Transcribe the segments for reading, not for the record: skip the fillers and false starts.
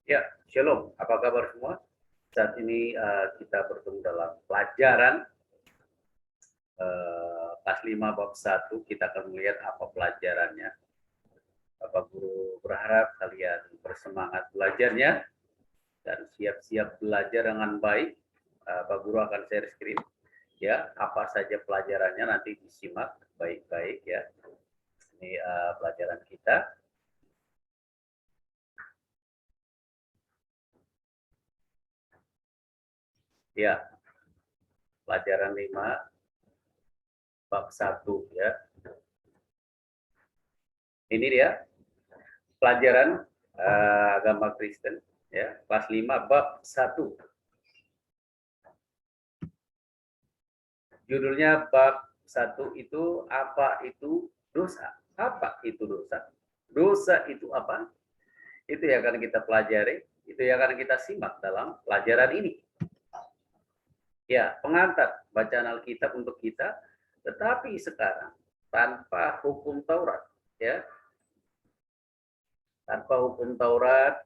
Ya, shalom. Apa kabar semua? Saat ini kita bertemu dalam pelajaran kelas 5 bab 1. Kita akan melihat apa pelajarannya. Bapak Guru berharap kalian bersemangat belajarnya dan siap-siap belajar dengan baik. Pak Guru akan share screen. Ya, apa saja pelajarannya nanti disimak baik-baik ya. Ini pelajaran kita. Ya, pelajaran 5 bab 1 ya. Ini dia pelajaran agama Kristen ya, kelas 5 bab 1. Judulnya bab 1 itu apa itu dosa? Apa itu dosa? Dosa itu apa? Itu yang akan kita pelajari, itu yang akan kita simak dalam pelajaran ini. Ya, pengantar bacaan Alkitab untuk kita, tetapi sekarang tanpa hukum Taurat, ya. Tanpa hukum Taurat,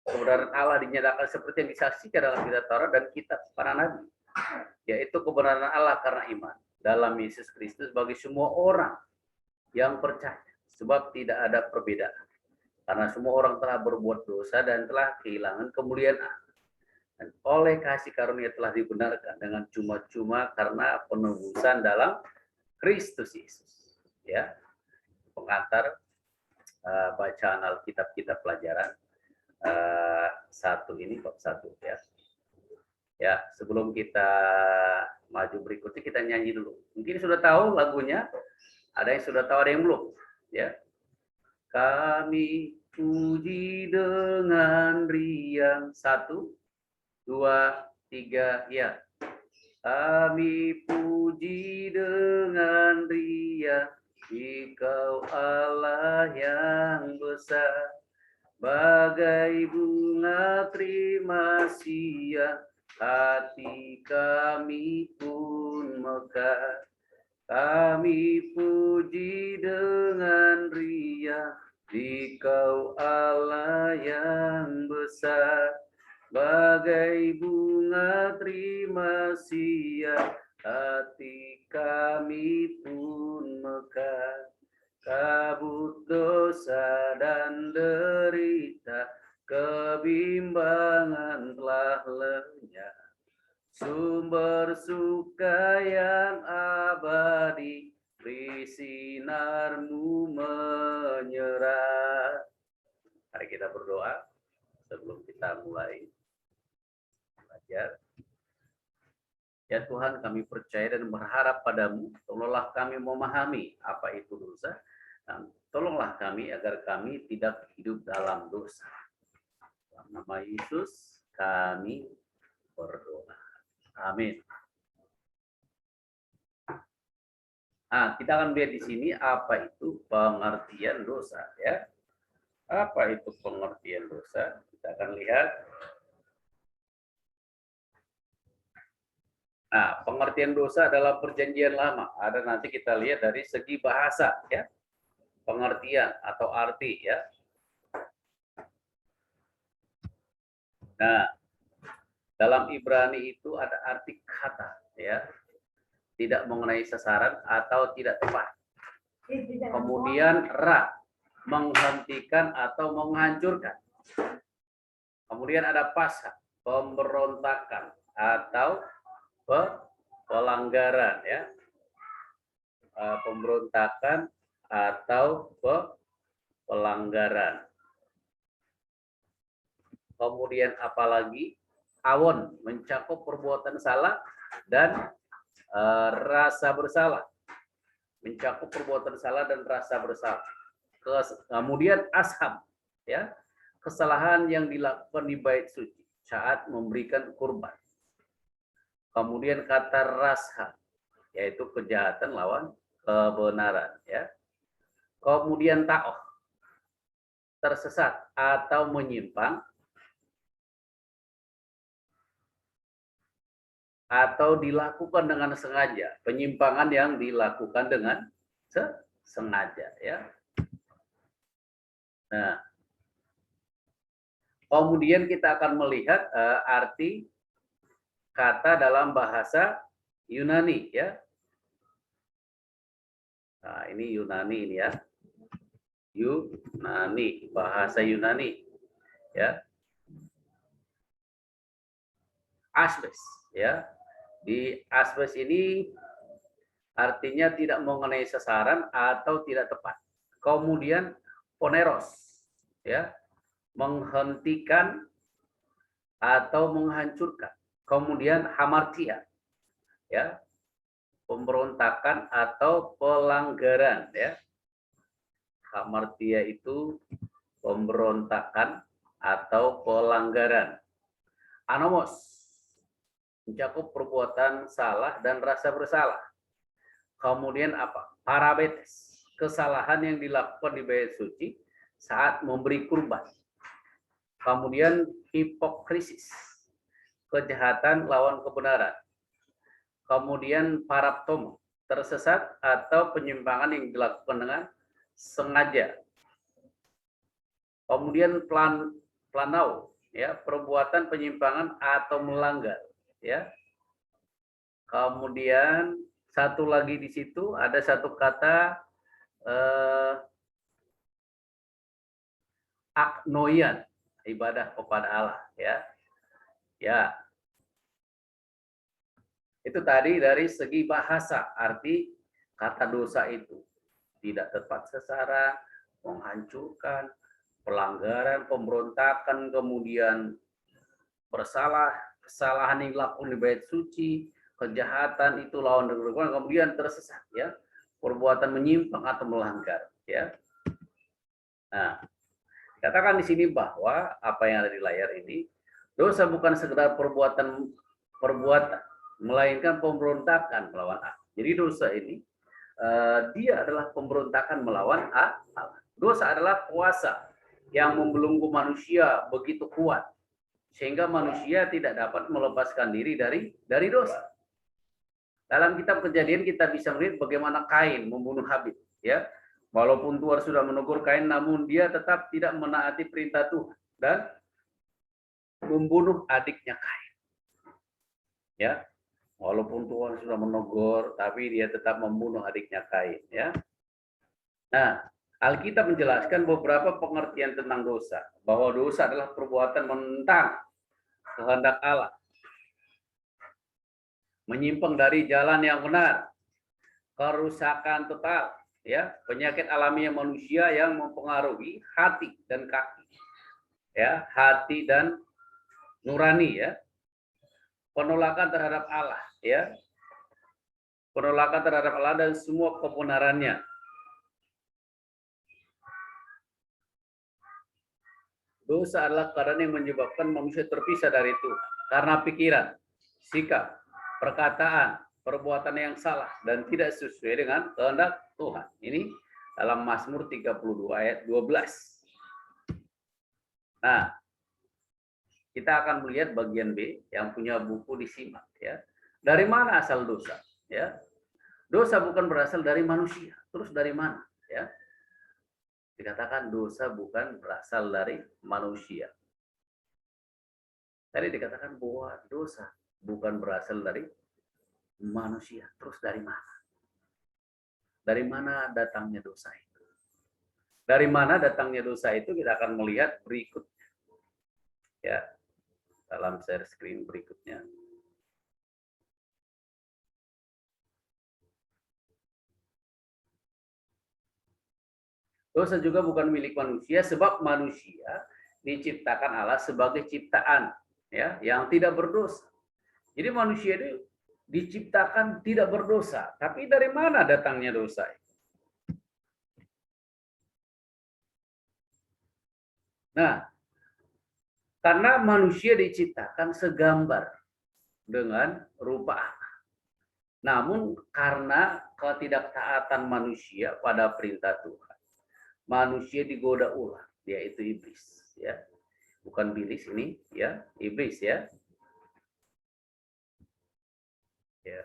kebenaran Allah dinyatakan seperti yang disaksikan dalam kitab Taurat dan kitab para nabi, yaitu kebenaran Allah karena iman dalam Yesus Kristus bagi semua orang yang percaya, sebab tidak ada perbedaan. Karena semua orang telah berbuat dosa dan telah kehilangan kemuliaan Allah. Dan oleh kasih karunia telah dibenarkan dengan cuma-cuma karena penebusan dalam Kristus Yesus. Ya, pengantar bacaan Alkitab kita pelajaran 1 ini bab 1 ya. Ya, sebelum kita maju berikutnya kita nyanyi dulu. Mungkin sudah tahu lagunya, ada yang sudah tahu, ada yang belum. Ya, kami puji dengan riang. 1, 2, 3, ya. Kami puji dengan riang, Engkau Allah yang besar. Bagai bunga terima siang, hati kami pun mekar. Kami puji dengan riang, Engkau Allah yang besar. Bagai bunga terima siang, hati kami pun mekar. Kabut dosa dan derita, kebimbangan telah lenyap. Sumber suka yang abadi, beri sinarmu menyerah. Mari kita berdoa sebelum kita mulai belajar. Ya Tuhan, kami percaya dan berharap padamu, tolonglah kami memahami apa itu dosa, dan tolonglah kami agar kami tidak hidup dalam dosa. Dalam nama Yesus kami berdoa. Amin. Nah, kita akan lihat di sini apa itu pengertian dosa ya. Apa itu pengertian dosa? Kita akan lihat. Nah, pengertian dosa dalam perjanjian lama. Ada nanti kita lihat dari segi bahasa ya. Pengertian atau arti ya. Nah, dalam Ibrani itu ada arti kata ya. Tidak mengenai sasaran atau tidak tepat. Kemudian ra, menghentikan atau menghancurkan. Kemudian ada pasha, pemberontakan atau pelanggaran ya. Pemberontakan atau pelanggaran. Kemudian apalagi awon, mencakup perbuatan salah dan rasa bersalah. Mencakup perbuatan salah dan rasa bersalah. Kemudian asham ya, kesalahan yang dilakukan di bait suci saat memberikan kurban. Kemudian kata rasha, yaitu kejahatan lawan kebenaran ya. Kemudian ta'oh, tersesat atau menyimpang atau dilakukan dengan sengaja, penyimpangan yang dilakukan dengan sengaja ya. Nah, Kemudian kita akan melihat arti kata dalam bahasa Yunani ya. Nah, ini Yunani ini ya. Yunani, bahasa Yunani ya. Asbes ya. Di asbes ini artinya tidak mengenai sasaran atau tidak tepat. Kemudian poneros ya, menghentikan atau menghancurkan. Kemudian hamartia ya, pemberontakan atau pelanggaran ya. Hamartia itu pemberontakan atau pelanggaran. Anomos mencakup perbuatan salah dan rasa bersalah. Kemudian apa? Parabetes, kesalahan yang dilakukan di bait suci saat memberi kurban. Kemudian hipokrisis, kejahatan lawan kebenaran. Kemudian paraptomo, tersesat atau penyimpangan yang dilakukan dengan sengaja. Kemudian planau, ya, perbuatan penyimpangan atau melanggar, ya. Kemudian satu lagi di situ ada satu kata agnoian, ibadah kepada Allah, ya. Ya. Itu tadi dari segi bahasa, arti kata dosa itu tidak tepat sasaran, menghancurkan, pelanggaran, pemberontakan, kemudian kesalahan yang dilakukan di bait suci, kejahatan itu lawan dengan Tuhan, kemudian tersesat ya, perbuatan menyimpang atau melanggar ya. Nah, katakan di sini bahwa apa yang ada di layar ini, dosa bukan sekedar perbuatan, melainkan pemberontakan melawan Allah. Jadi dosa ini dia adalah pemberontakan melawan Allah. Dosa adalah kuasa yang membelenggu manusia begitu kuat sehingga manusia tidak dapat melepaskan diri dari dosa. Dalam kitab Kejadian kita bisa melihat bagaimana Kain membunuh Habil, ya. Walaupun Tuhan sudah menegur Kain, namun dia tetap tidak menaati perintah Tuhan dan membunuh adiknya Kain. Ya, walaupun Tuhan sudah menegur, tapi dia tetap membunuh adiknya Kain. Ya. Nah, Alkitab menjelaskan beberapa pengertian tentang dosa, bahwa dosa adalah perbuatan menentang kehendak Allah, menyimpang dari jalan yang benar, kerusakan total, ya, penyakit alami manusia yang mempengaruhi hati dan kaki, ya, hati dan nurani, ya, penolakan terhadap Allah, ya, penolakan terhadap Allah dan semua kebenarannya. Dosa adalah keadaan yang menyebabkan manusia terpisah dari Tuhan karena pikiran, sikap, perkataan, perbuatan yang salah dan tidak sesuai dengan kehendak Tuhan. Ini dalam Mazmur 32 ayat 12. Nah, kita akan melihat bagian B yang punya buku disimak ya. Dari mana asal dosa? Ya. Dosa bukan berasal dari manusia. Terus dari mana? Ya. Dikatakan dosa bukan berasal dari manusia. Tadi dikatakan bahwa dosa bukan berasal dari manusia. Terus dari mana? Dari mana datangnya dosa itu? Dari mana datangnya dosa itu kita akan melihat berikutnya. Ya, dalam share screen berikutnya. Dosa juga bukan milik manusia sebab manusia diciptakan Allah sebagai ciptaan ya yang tidak berdosa. Jadi manusia itu diciptakan tidak berdosa. Tapi dari mana datangnya dosa? Nah, karena manusia diciptakan segambar dengan rupa Allah. Namun karena ketidaktaatan manusia pada perintah Tuhan, manusia digoda ulah, yaitu iblis, ya. Bukan bilis ini, ya, iblis, ya. Ya.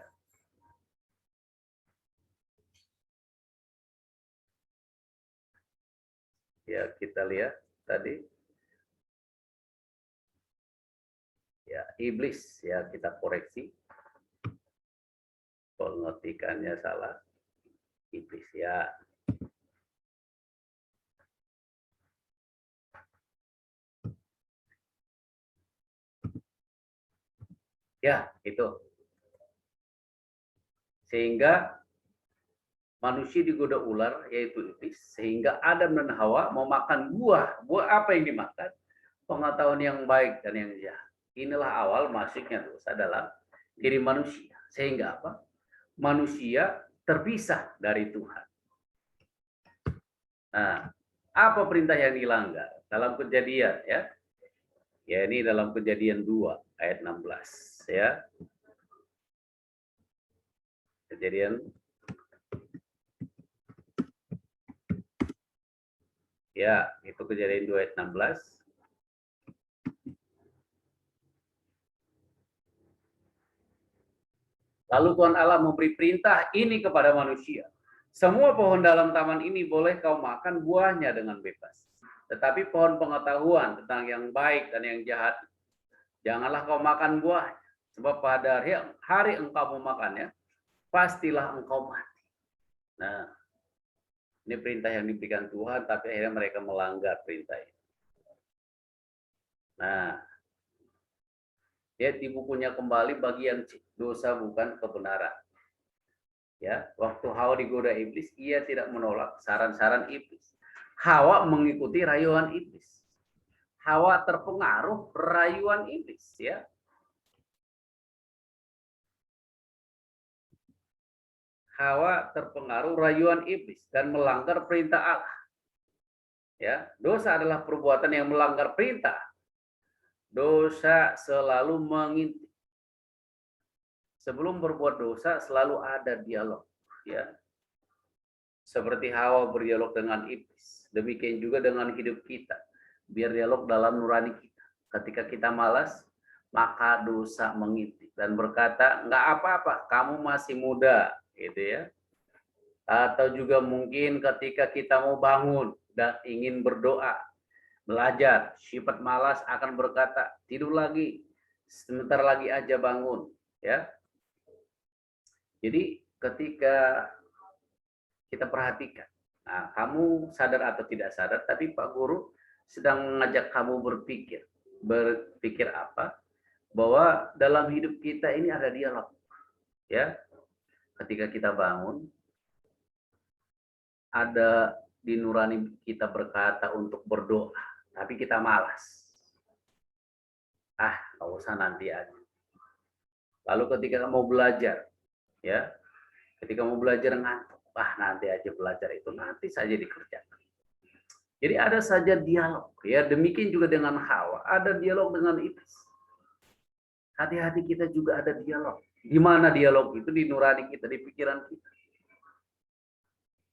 Ya, kita lihat tadi ya, iblis ya, kita koreksi. Pengertikannya salah. Iblis ya. Ya, itu. Sehingga manusia digoda ular, yaitu iblis. Sehingga Adam dan Hawa mau makan buah. Buah apa yang dimakan? Pengetahuan yang baik dan yang jahat. Inilah awal masuknya dosa dalam diri manusia. Sehingga apa? Manusia terpisah dari Tuhan. Nah, apa perintah yang dilanggar? Dalam Kejadian ya. Ya, ini dalam Kejadian 2 ayat 16 ya. Kejadian ya, itu Kejadian 2 ayat 16. Lalu Tuhan Allah memberi perintah ini kepada manusia. Semua pohon dalam taman ini boleh kau makan buahnya dengan bebas. Tetapi pohon pengetahuan tentang yang baik dan yang jahat, janganlah kau makan buahnya. Sebab pada hari engkau memakannya, pastilah engkau mati. Nah, ini perintah yang diberikan Tuhan, tapi akhirnya mereka melanggar perintah itu. Nah, dia di bukunya kembali bagian dosa bukan kebenaran. Ya, waktu Hawa digoda iblis, ia tidak menolak saran-saran iblis. Hawa mengikuti rayuan iblis. Hawa terpengaruh rayuan iblis, ya. Hawa terpengaruh rayuan iblis dan melanggar perintah Allah. Ya, dosa adalah perbuatan yang melanggar perintah. Dosa selalu mengintip. Sebelum berbuat dosa selalu ada dialog, ya. Seperti Hawa berdialog dengan iblis, demikian juga dengan hidup kita. Biar dialog dalam nurani kita. Ketika kita malas, maka dosa mengintip dan berkata, nggak apa-apa, kamu masih muda, gitu ya. Atau juga mungkin ketika kita mau bangun dan ingin berdoa, belajar, sifat malas akan berkata, tidur lagi, sebentar lagi aja bangun, ya. Jadi ketika kita perhatikan, nah, kamu sadar atau tidak sadar, tapi Pak Guru sedang mengajak kamu berpikir. Berpikir apa? Bahwa dalam hidup kita ini ada dialog, ya. Ketika kita bangun, ada di nurani kita berkata untuk berdoa, tapi kita malas. Nggak usah nanti aja. Lalu ketika mau belajar, ya, ketika mau belajar ngantuk, nanti aja belajar itu, nanti saja dikerjakan. Jadi ada saja dialog, ya. Demikian juga dengan Hawa, ada dialog dengan iblis. Hati-hati kita juga ada dialog. Di mana dialog itu? Di nurani kita, di pikiran kita.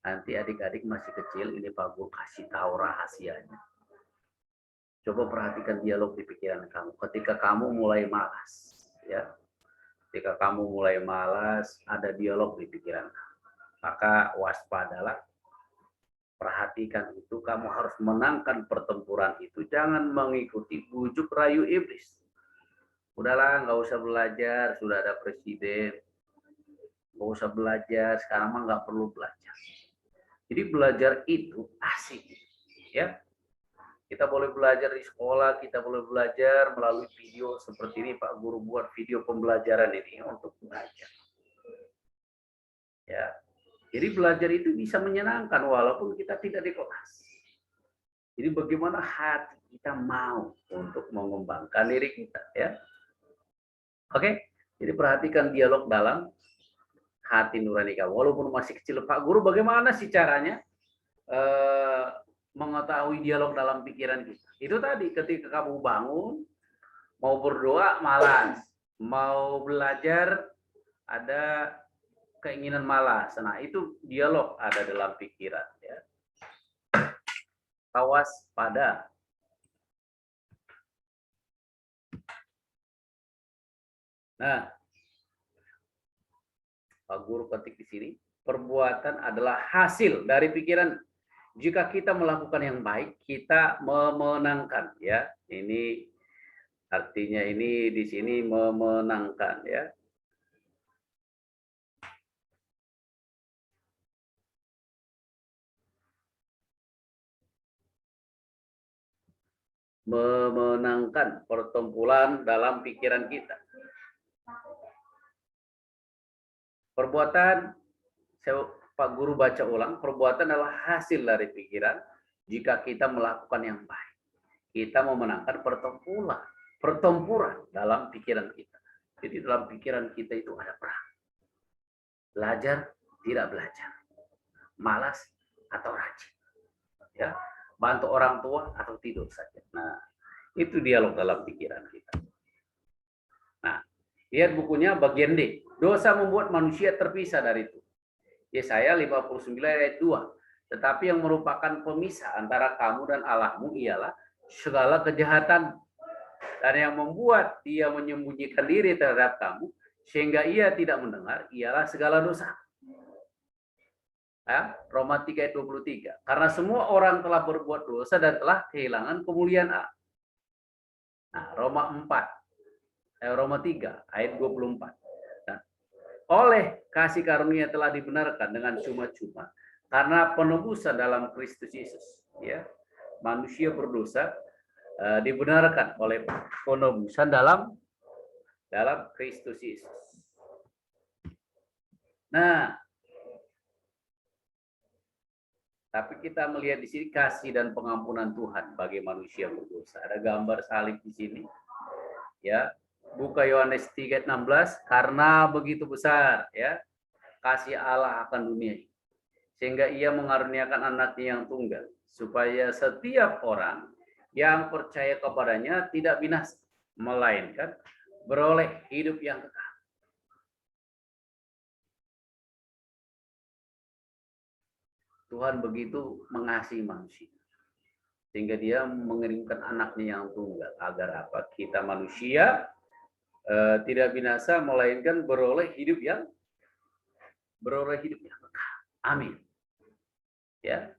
Nanti adik-adik masih kecil, ini Pak Guru kasih tahu rahasianya. Coba perhatikan dialog di pikiran kamu. Ketika kamu mulai malas, ya. Ketika kamu mulai malas, ada dialog di pikiran kamu. Maka waspadalah. Perhatikan itu, kamu harus menangkan pertempuran itu. Jangan mengikuti bujuk rayu iblis. Udahlah, nggak usah belajar, sudah ada presiden. Nggak usah belajar, sekarang mah nggak perlu belajar. Jadi belajar itu asik, ya. Kita boleh belajar di sekolah, kita boleh belajar melalui video seperti ini. Pak Guru buat video pembelajaran ini untuk belajar. Ya. Jadi belajar itu bisa menyenangkan walaupun kita tidak di kelas. Jadi bagaimana hati kita mau untuk mengembangkan diri kita, ya. Oke, jadi perhatikan dialog dalam hati nurani kamu. Walaupun masih kecil, Pak Guru bagaimana sih caranya mengetahui dialog dalam pikiran kita? Itu tadi, ketika kamu bangun, mau berdoa malas, mau belajar ada keinginan malas. Nah, itu dialog ada dalam pikiran, ya. Awas pada. Nah, Pak Guru ketik di sini, perbuatan adalah hasil dari pikiran. Jika kita melakukan yang baik, kita memenangkan, ya. Ini Artinya ini di sini memenangkan ya. Memenangkan pertempuran dalam pikiran kita. Perbuatan, Pak Guru baca ulang, perbuatan adalah hasil dari pikiran jika kita melakukan yang baik. Kita memenangkan pertempuran dalam pikiran kita. Jadi dalam pikiran kita itu ada perang. Belajar, tidak belajar. Malas atau rajin. Ya, bantu orang tua atau tidur saja. Nah, itu dialog dalam pikiran kita. Nah, lihat bukunya bagian D. Dosa membuat manusia terpisah dari Tuhan. Yesaya 59 ayat 2. Tetapi yang merupakan pemisah antara kamu dan Allahmu ialah segala kejahatan. Dan yang membuat dia menyembunyikan diri terhadap kamu sehingga ia tidak mendengar ialah segala dosa. Ya, Roma 3 ayat 23. Karena semua orang telah berbuat dosa dan telah kehilangan kemuliaan Allah. Nah, Roma 3 ayat 24. Nah, oleh kasih karunia telah dibenarkan dengan cuma-cuma karena penebusan dalam Kristus Yesus. Ya, manusia berdosa dibenarkan oleh penebusan dalam Kristus Yesus. Nah, tapi kita melihat di sini kasih dan pengampunan Tuhan bagi manusia berdosa. Ada gambar salib di sini. Ya, buka Yohanes 3:16, karena begitu besar ya kasih Allah akan dunia sehingga ia mengaruniakan anaknya yang tunggal supaya setiap orang yang percaya kepadanya tidak binasa melainkan beroleh hidup yang kekal. Tuhan begitu mengasihi manusia sehingga dia mengirimkan anaknya yang tunggal agar apa? Kita manusia tidak binasa melainkan beroleh hidup yang kekal. Amin. Ya.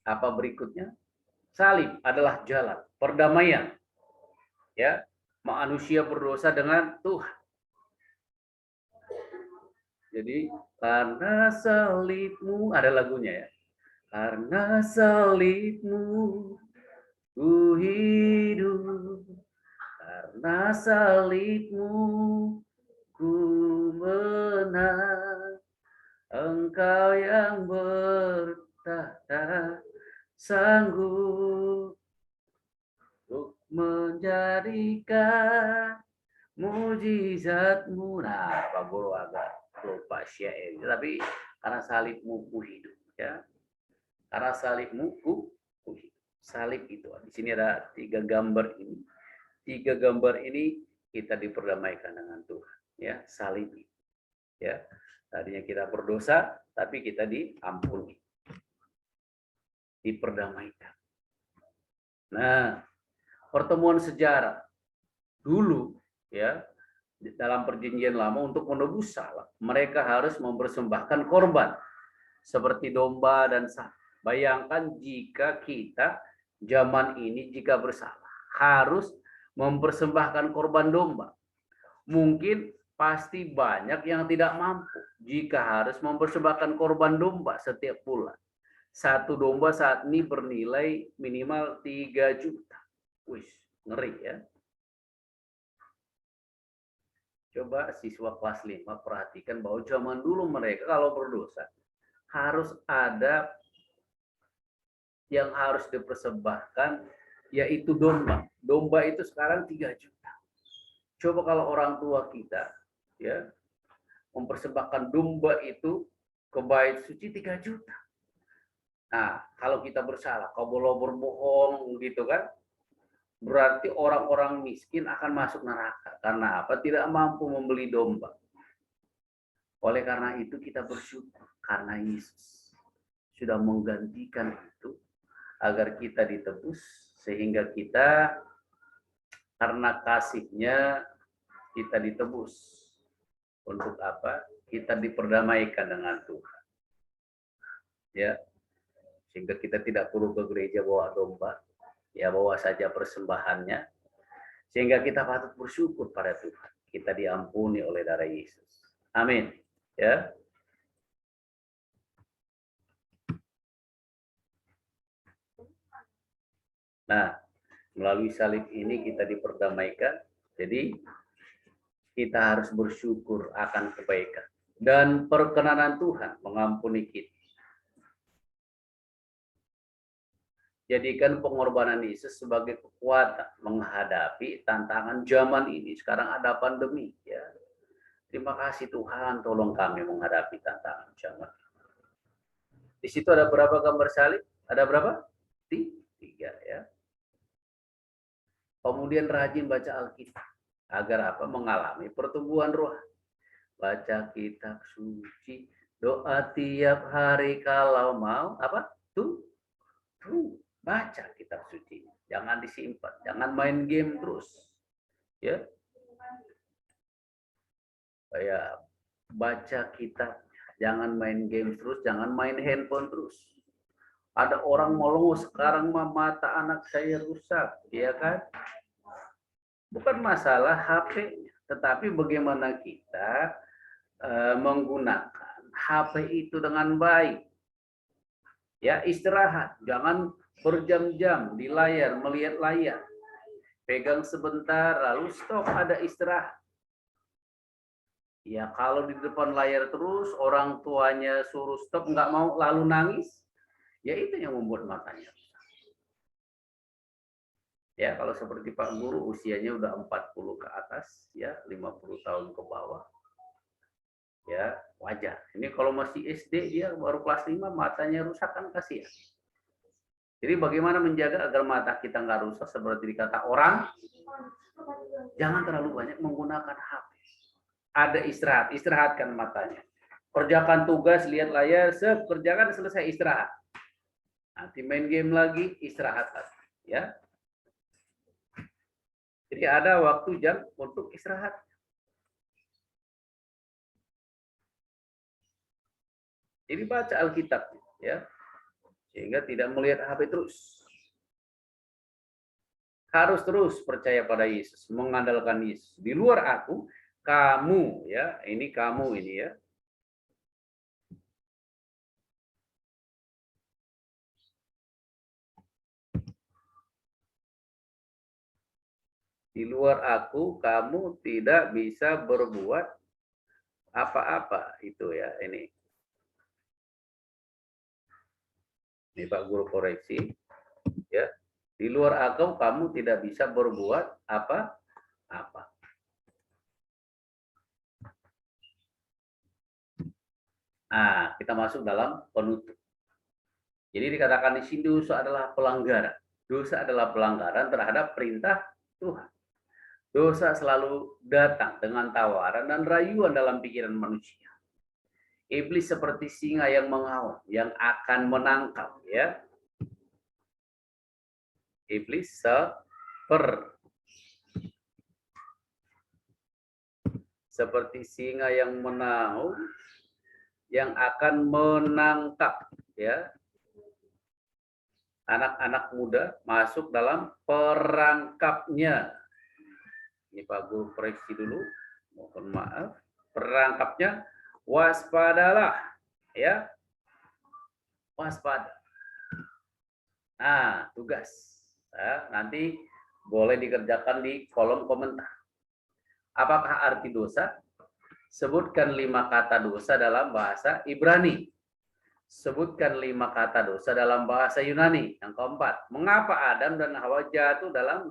Apa berikutnya? Salib adalah jalan perdamaian. Ya, manusia berdosa dengan Tuhan. Jadi karena salibmu, ada lagunya ya. Karena salibmu ku hidup, karena salibmu ku menang, engkau yang bertahta sanggup untuk menjadikan mujizatmu. Nah, Pak Guru agak lupa syair, tapi karena salibmu ku hidup ya. Karena salibmu ku hidup. Salib itu. Di sini ada 3 gambar ini. 3 gambar ini kita diperdamaikan dengan Tuhan ya, salib. Ya. Tadinya kita berdosa tapi kita diampuni. Diperdamaikan. Nah, pertemuan sejarah dulu ya dalam perjanjian lama untuk menebus salah mereka harus mempersembahkan korban seperti domba dan sapi. Bayangkan jika kita zaman ini jika bersalah harus mempersembahkan korban domba, mungkin pasti banyak yang tidak mampu jika harus mempersembahkan korban domba setiap bulan. Satu domba saat ini bernilai minimal 3 juta. Wih, ngeri ya. Coba siswa kelas 5 perhatikan bahwa zaman dulu mereka kalau berdosa harus ada yang harus dipersembahkan, yaitu domba. Domba itu sekarang 3 juta. Coba kalau orang tua kita ya mempersembahkan domba itu ke bait suci 3 juta. Nah, kalau kita bersalah, kalau berbohong gitu kan, berarti orang-orang miskin akan masuk neraka. Karena apa? Tidak mampu membeli domba. Oleh karena itu kita bersyukur karena Yesus sudah menggantikan itu agar kita ditebus sehingga kita karena kasih-Nya kita ditebus. Untuk apa? Kita diperdamaikan dengan Tuhan. Ya, sehingga kita tidak perlu ke gereja bawa domba, ya bawa saja persembahannya, sehingga kita patut bersyukur pada Tuhan. Kita diampuni oleh darah Yesus. Amin. Ya. Nah, melalui salib ini kita diperdamaikan. Jadi kita harus bersyukur akan kebaikan dan perkenanan Tuhan mengampuni kita. Jadikan pengorbanan Yesus sebagai kekuatan menghadapi tantangan zaman ini. Sekarang ada pandemi, ya. Terima kasih Tuhan, tolong kami menghadapi tantangan zaman. Di situ ada berapa gambar salib? Ada berapa? 3, ya. Kemudian rajin baca Alkitab agar apa? Mengalami pertumbuhan roh. Baca kitab suci, doa tiap hari kalau mau apa? Tuh. Baca kitab suci, jangan disimpan, jangan main game terus, ya. Kayak baca kitab, jangan main game terus, jangan main handphone terus. Ada orang melongo sekarang, mata anak saya rusak, ya kan? Bukan masalah HP, tetapi bagaimana kita menggunakan HP itu dengan baik. Ya, istirahat, jangan berjam-jam di layar, melihat layar. Pegang sebentar, lalu stop, ada istirahat. Ya, kalau di depan layar terus, orang tuanya suruh stop, nggak mau, lalu nangis, ya itu yang membuat matanya. Ya, kalau seperti Pak Guru, usianya udah 40 ke atas, ya 50 tahun ke bawah. Ya, wajar. Ini kalau masih SD, dia baru kelas 5, matanya rusak, kan kasihan. Jadi bagaimana menjaga agar mata kita nggak rusak seperti dikata orang? Jangan terlalu banyak menggunakan HP. Ada istirahat, istirahatkan matanya. Kerjakan tugas, lihat layar, kerjakan selesai, istirahat. Nanti main game lagi, istirahat lagi. Ya. Jadi ada waktu jam untuk istirahat. Jadi baca Alkitab, ya, sehingga tidak melihat HP terus. Harus terus percaya pada Yesus, mengandalkan Yesus. Di luar aku, kamu, ya, ini kamu ini, ya. Di luar aku, kamu tidak bisa berbuat apa-apa, itu ya, ini. Ini Pak Guru koreksi, ya. Di luar aku, kamu tidak bisa berbuat apa-apa. Nah, kita masuk dalam penutup. Jadi dikatakan di sini dosa adalah pelanggaran. Dosa adalah pelanggaran terhadap perintah Tuhan. Dosa selalu datang dengan tawaran dan rayuan dalam pikiran manusia. Iblis seperti singa yang mengaum, yang akan menangkap, ya. Iblis seperti singa yang menaung, yang akan menangkap, ya, anak-anak muda masuk dalam perangkapnya. Ini Pak Guru koreksi dulu, mohon maaf. Perangkapnya, waspadalah, ya, waspada. Nah, tugas, ya, nanti boleh dikerjakan di kolom komentar. Apakah arti dosa? Sebutkan 5 kata dosa dalam bahasa Ibrani. Sebutkan 5 kata dosa dalam bahasa Yunani. Yang keempat, mengapa Adam dan Hawa jatuh dalam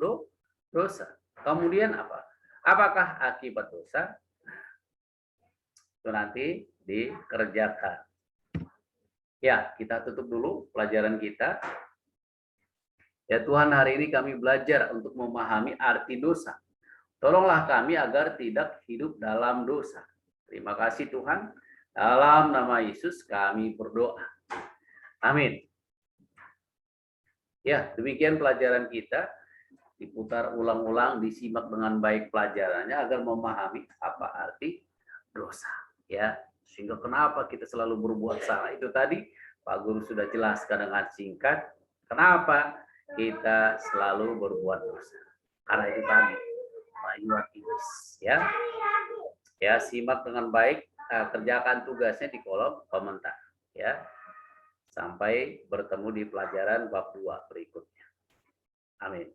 dosa? Kemudian apa? Apakah akibat dosa? Itu nanti dikerjakan. Ya, kita tutup dulu pelajaran kita. Ya Tuhan, hari ini kami belajar untuk memahami arti dosa. Tolonglah kami agar tidak hidup dalam dosa. Terima kasih Tuhan. Dalam nama Yesus kami berdoa. Amin. Ya, demikian pelajaran kita. Diputar ulang-ulang, disimak dengan baik pelajarannya agar memahami apa arti dosa. Ya, sehingga kenapa kita selalu berbuat salah? Itu tadi Pak Guru sudah jelaskan dengan singkat. Kenapa kita selalu berbuat dosa? Karena itu tadi, rayuan iblis. Ya, ya simak dengan baik, kerjakan tugasnya di kolom komentar. Ya, sampai bertemu di pelajaran bab 2 berikutnya. Amin.